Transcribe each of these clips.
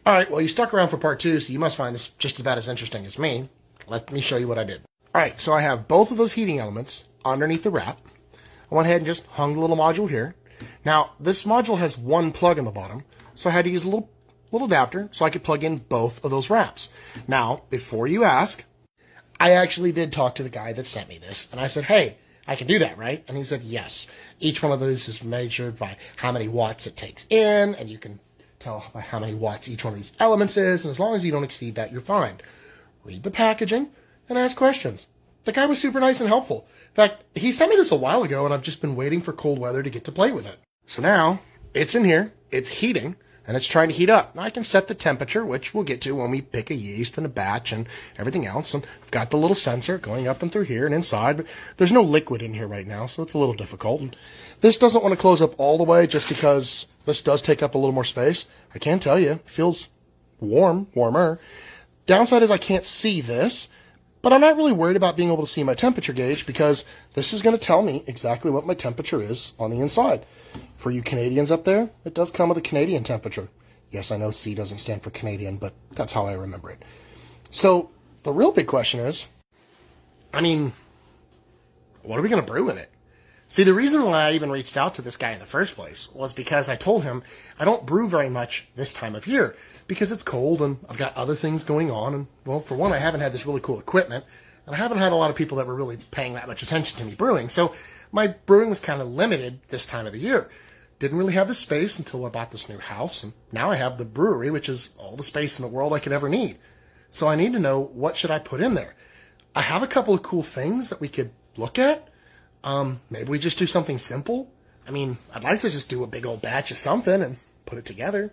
All right, well, you stuck around for part 2, so you must find this just about as interesting as me. Let me show you what I did. All right, so I have both of those heating elements underneath the wrap. I went ahead and just hung the little module here. Now, this module has one plug in the bottom, so I had to use a little adapter so I could plug in both of those wraps. Now, before you ask, I actually did talk to the guy that sent me this, and I said, hey, I can do that, right? And he said, yes. Each one of those is measured by how many watts it takes in, and you can tell by how many watts each one of these elements is, and as long as you don't exceed that, you're fine. Read the packaging and ask questions. The guy was super nice and helpful. In fact, he sent me this a while ago, and I've just been waiting for cold weather to get to play with it. So now, it's in here, it's heating, and it's trying to heat up. Now I can set the temperature, which we'll get to when we pick a yeast and a batch and everything else. And I've got the little sensor going up and through here and inside, but there's no liquid in here right now, so it's a little difficult. And this doesn't want to close up all the way just because this does take up a little more space. I can tell you, it feels warmer. Downside is I can't see this, but I'm not really worried about being able to see my temperature gauge because this is going to tell me exactly what my temperature is on the inside. For you Canadians up there, it does come with a Canadian temperature. Yes, I know C doesn't stand for Canadian, but that's how I remember it. So the real big question is, what are we going to brew in it? See, the reason why I even reached out to this guy in the first place was because I told him I don't brew very much this time of year because it's cold and I've got other things going on. And, well, for one, I haven't had this really cool equipment, and I haven't had a lot of people that were really paying that much attention to me brewing. So my brewing was kind of limited this time of the year. Didn't really have the space until I bought this new house, and now I have the brewery, which is all the space in the world I could ever need. So I need to know, what should I put in there? I have a couple of cool things that we could look at. Maybe we just do something simple. I'd like to just do a big old batch of something and put it together.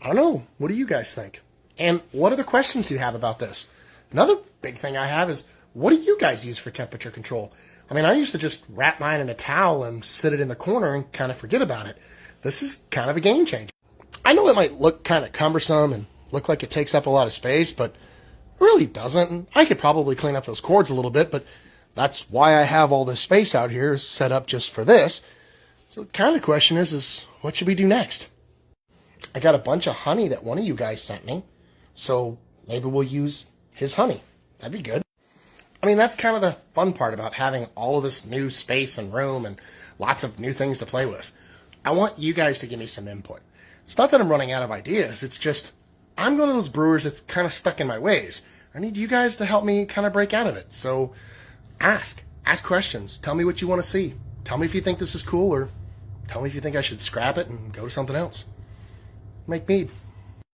I don't know. What do you guys think? And what are the questions you have about this? Another big thing I have is, what do you guys use for temperature control? I used to just wrap mine in a towel and sit it in the corner and kind of forget about it. This is kind of a game changer. I know it might look kind of cumbersome and look like it takes up a lot of space, but it really doesn't. And I could probably clean up those cords a little bit, but that's why I have all this space out here set up just for this. So the kind of question is what should we do next? I got a bunch of honey that one of you guys sent me, so maybe we'll use his honey. That'd be good. That's kind of the fun part about having all of this new space and room and lots of new things to play with. I want you guys to give me some input. It's not that I'm running out of ideas. It's just I'm one of those brewers that's kind of stuck in my ways. I need you guys to help me kind of break out of it. So ask questions. Tell me what you want to see. Tell me if you think this is cool, or tell me if you think I should scrap it and go to something else. Make mead.